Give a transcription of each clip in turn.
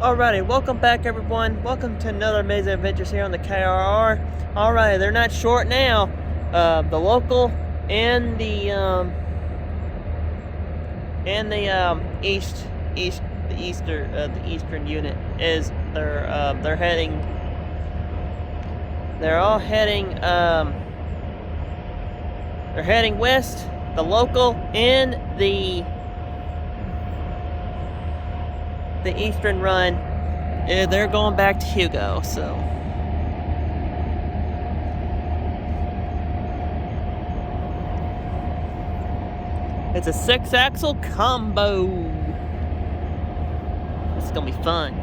Alrighty, welcome back everyone. Welcome to another amazing adventures here on the KRR. Alright, they're not short now. The local and the eastern unit is they're heading west. The local and the eastern run, they're going back to Hugo, so. It's a 6-axle combo. This is gonna be fun.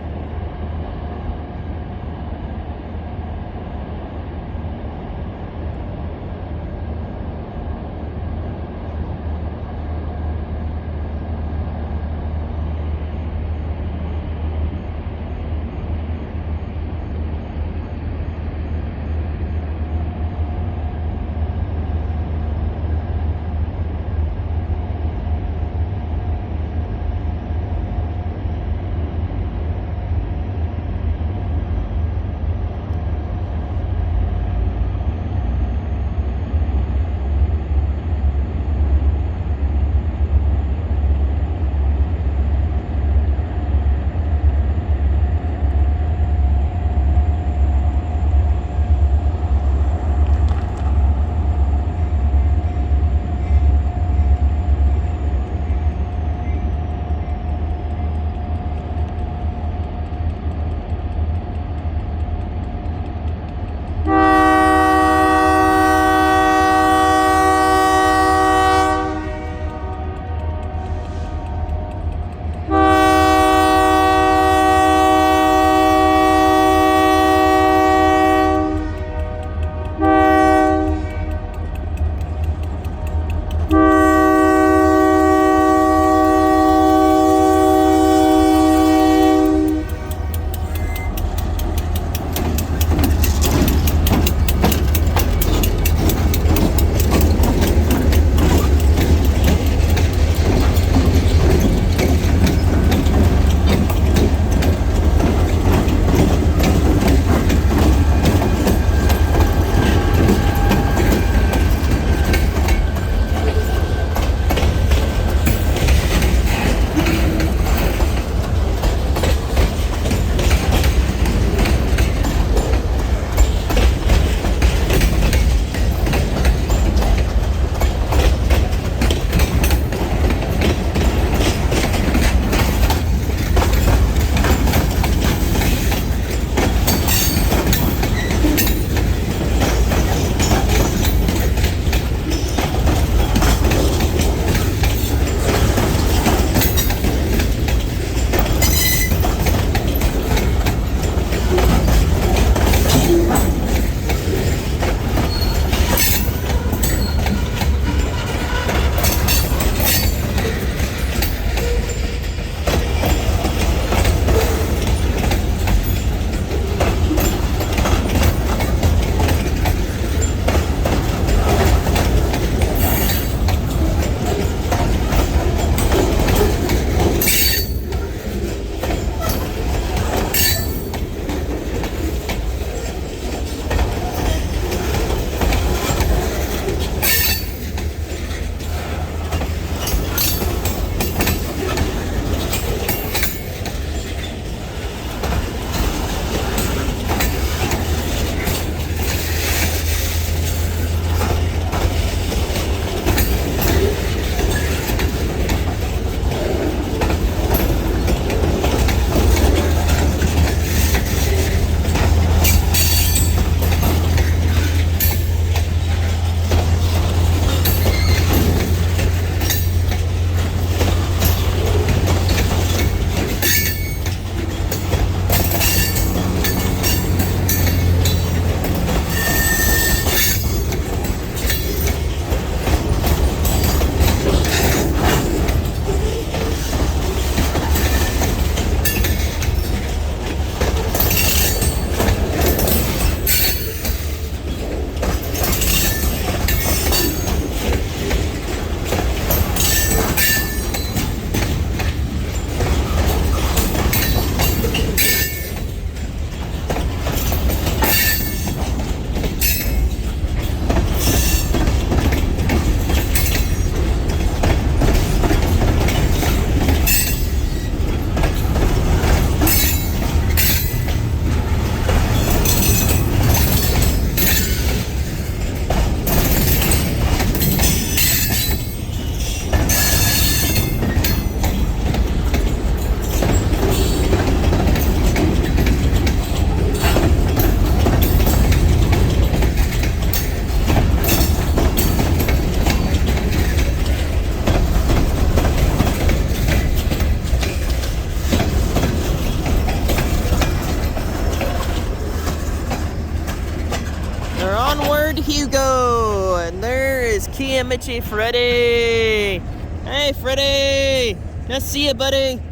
And there is Kiamichi Freddy. Hey, Freddy. Nice to see you, buddy.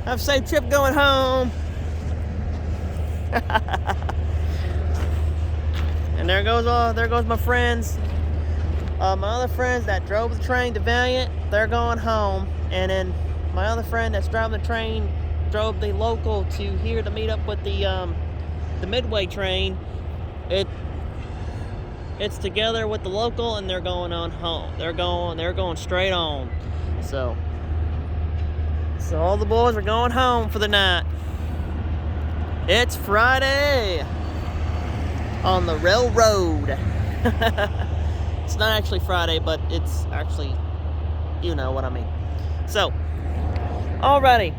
Have a safe trip going home. And there goes my friends. My other friends that drove the train to Valiant, they're going home. And then my other friend that's driving the train drove the local to here to meet up with the Midway train. It's together with the local, and they're going on home. They're going straight on. So all the boys are going home for the night. It's Friday on the railroad. It's not actually Friday, but it's actually, you know what I mean. So, alrighty.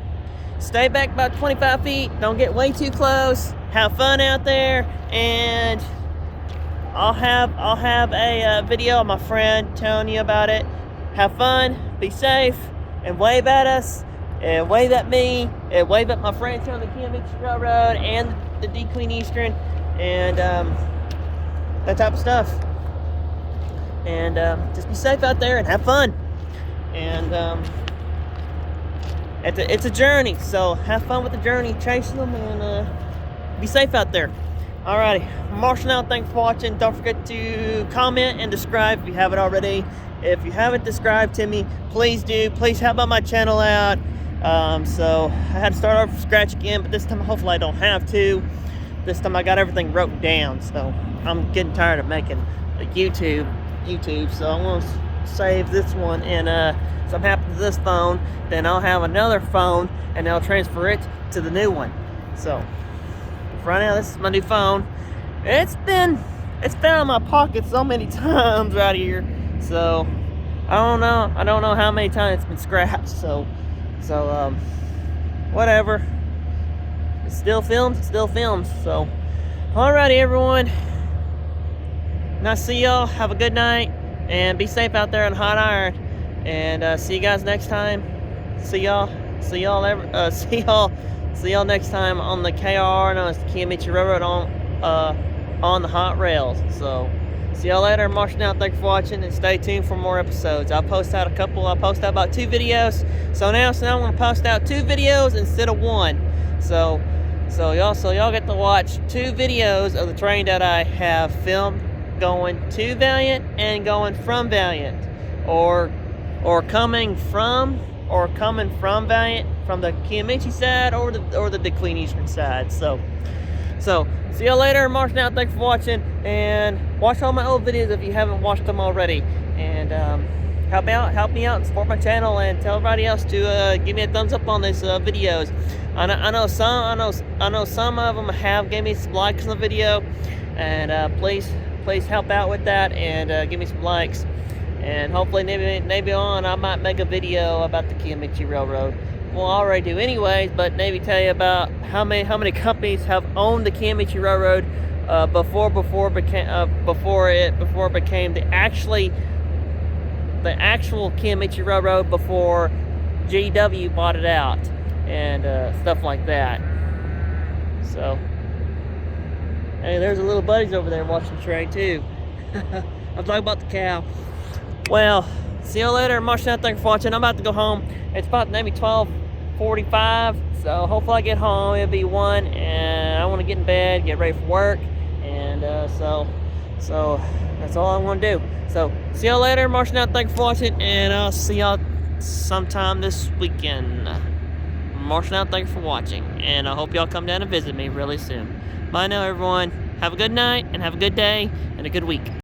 Stay back about 25 feet. Don't get way too close. Have fun out there, and I'll have a video of my friend telling you about it. Have fun, be safe, and wave at us, and wave at me, and wave at my friends here on the Kiamichi Railroad and the D Queen Eastern, and that type of stuff. And just be safe out there and have fun. And it's a journey, so have fun with the journey, chasing them, and be safe out there. Alrighty, I'm marching out. Thanks for watching. Don't forget to comment and subscribe if you haven't already. If you haven't subscribed to me, please do. Please help out my channel out. So I had to start off from scratch again, but this time hopefully I don't have to. This time I got everything wrote down, so I'm getting tired of making a YouTube. So I'm gonna save this one, and something happens to this phone, then I'll have another phone, and I'll transfer it to the new one. So right now, this is my new phone. It's been in my pocket so many times right here. So I don't know how many times it's been scratched. So whatever. It still films. So alrighty, everyone. Nice to see y'all. Have a good night, and be safe out there on hot iron. And see you guys next time. See y'all next time on the KRR, known as the Kiamichi Railroad, on the hot rails. So see y'all later. Marching out. Thanks for watching, and stay tuned for more episodes. I'll post out about 2 videos. So now I'm gonna post out 2 videos instead of 1. So y'all get to watch 2 videos of the train that I have filmed going to Valiant and going from Valiant, or coming from Valiant, from the Kiamichi side, or the Queen Eastern side. So see you later. Marching out. Thanks for watching, and watch all my old videos if you haven't watched them already. And help me out and support my channel, and tell everybody else to give me a thumbs up on these videos. I know some of them have gave me some likes on the video, and please help out with that, and give me some likes. And hopefully maybe on I might make a video about the Kiamichi Railroad. Well, I already do anyways, but maybe tell you about how many companies have owned the Kiamichi Railroad before it became the actual Kiamichi Railroad, before GW bought it out, and stuff like that. So hey, there's the little buddies over there watching the train too. I'm talking about the cow. Well, see you later. Marching out. Thanks for watching. I'm about to go home. It's about maybe 12:45, so hopefully I get home. It'll be 1, and I want to get in bed, get ready for work, and so that's all I want to do. So see you later. Marching out. Thanks for watching, and I'll see y'all sometime this weekend. Marching out. Thanks for watching, and I hope y'all come down and visit me really soon. Bye now, everyone. Have a good night, and have a good day, and a good week.